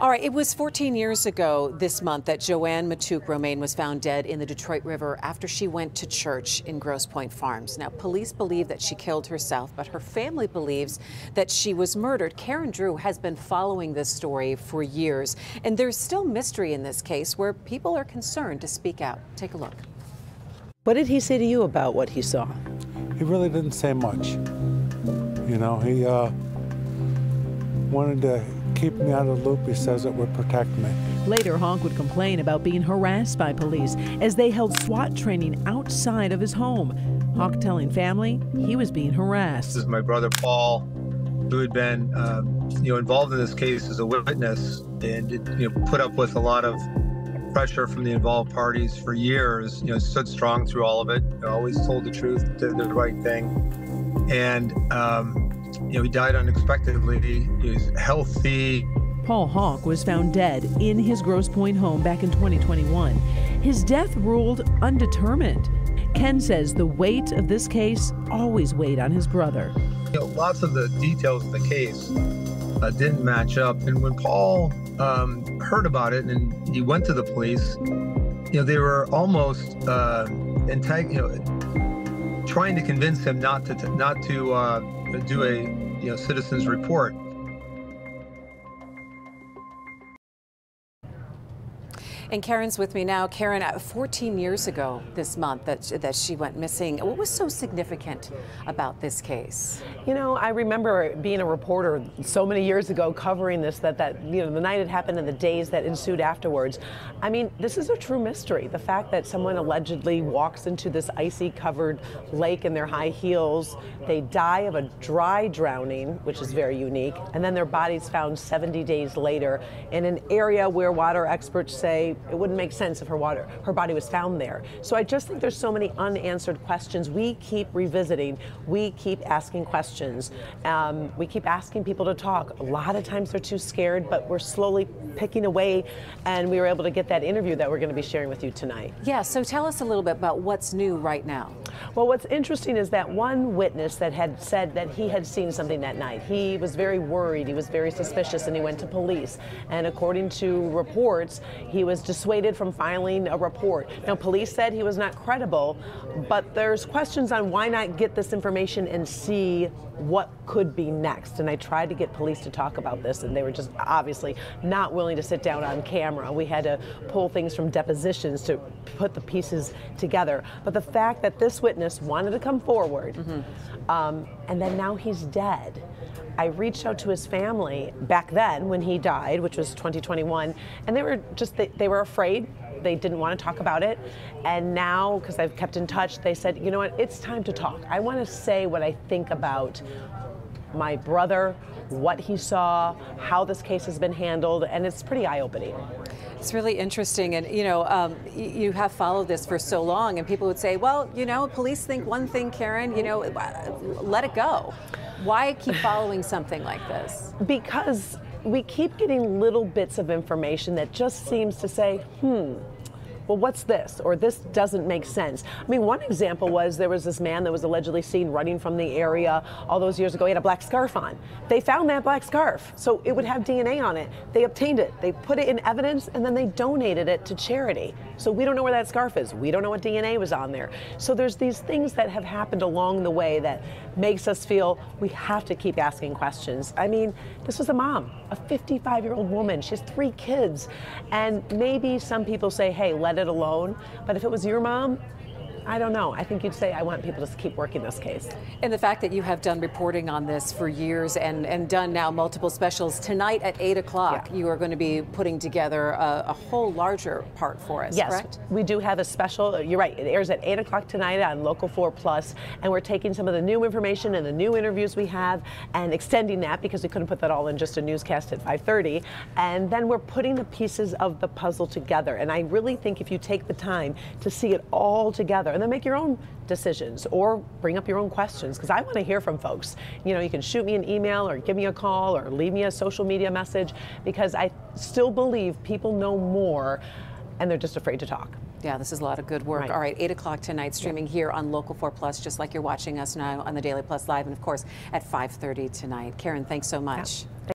All right, it was 14 years ago this month that Joanne Matuk Romaine was found dead in the Detroit River after she went to church in Grosse Pointe Farms. Now, police believe that she killed herself, but her family believes that she was murdered. Karen Drew has been following this story for years, and there's still mystery in this case where people are concerned to speak out. Take a look. What did he say to you about what he saw? He really didn't say much. You know, he wanted to keep me out of the loop. He says it would protect me. Later, Honk would complain about being harassed by police as they held SWAT training outside of his home. Honk telling family he was being harassed. This is my brother Paul, who had been involved in this case as a witness and put up with a lot of pressure from the involved parties for years. Stood strong through all of it. Always told the truth, did the right thing, and he died unexpectedly. He was healthy. Paul Honk was found dead in his Grosse Pointe home back in 2021. His death ruled undetermined. Ken says the weight of this case always weighed on his brother. Lots of the details of the case didn't match up. And when Paul heard about it and he went to the police, they were almost trying to convince him not to do a citizen's report. And Karen's with me now. Karen, 14 years ago this month that she went missing. What was so significant about this case? I remember being a reporter so many years ago covering this, that the night it happened and the days that ensued afterwards. I mean, this is a true mystery. The fact that someone allegedly walks into this icy covered lake in their high heels, they die of a dry drowning, which is very unique, and then their bodies found 70 days later in an area where water experts say it wouldn't make sense if her body was found there. So I just think there's so many unanswered questions. We keep revisiting. We keep asking questions. We keep asking people to talk. A lot of times they're too scared, but we're slowly picking away, and we were able to get that interview that we're going to be sharing with you tonight. Yeah, so tell us a little bit about what's new right now. Well, what's interesting is that one witness that had said that he had seen something that night. He was very worried, he was very suspicious, and he went to police. And according to reports, he was dissuaded from filing a report. Now, police said he was not credible, but there's questions on why not get this information and see what could be next. And I tried to get police to talk about this, and they were just obviously not willing to sit down on camera. We had to pull things from depositions to put the pieces together. But the fact that this witness wanted to come forward, and then now he's dead. I reached out to his family back then when he died, which was 2021, and they were afraid. They didn't want to talk about it. And now, because I've kept in touch, they said, you know what, it's time to talk. I want to say what I think about my brother, what he saw, how this case has been handled, and it's pretty eye-opening. It's really interesting, and you have followed this for so long, and people would say, well, police think one thing, Karen, let it go. Why keep following something like this? Because we keep getting little bits of information that just seems to say, well, what's this? Or this doesn't make sense. I mean, one example was there was this man that was allegedly seen running from the area all those years ago. He had a black scarf on. They found that black scarf, so it would have DNA on it. They obtained it, they put it in evidence, and then they donated it to charity. So we don't know where that scarf is. We don't know what DNA was on there. So there's these things that have happened along the way that makes us feel we have to keep asking questions. I mean, this was a mom, a 55-year-old woman. She has 3 kids. And maybe some people say, hey, let it alone. But if it was your mom, I don't know. I think you'd say, I want people to keep working this case. And the fact that you have done reporting on this for years and done now multiple specials, tonight at 8 o'clock, you are going to be putting together a whole larger part for us, correct? Yes, we do have a special. You're right. It airs at 8 o'clock tonight on Local 4 Plus, and we're taking some of the new information and the new interviews we have and extending that because we couldn't put that all in just a newscast at 5:30. And then we're putting the pieces of the puzzle together. And I really think if you take the time to see it all together, and then make your own decisions or bring up your own questions, because I want to hear from folks. You can shoot me an email or give me a call or leave me a social media message, because I still believe people know more and they're just afraid to talk. Yeah, this is a lot of good work. Right. All right, 8 o'clock tonight, streaming here on Local 4 Plus, just like you're watching us now on the Daily Plus Live, and of course at 5:30 tonight. Karen, thanks so much. Yeah.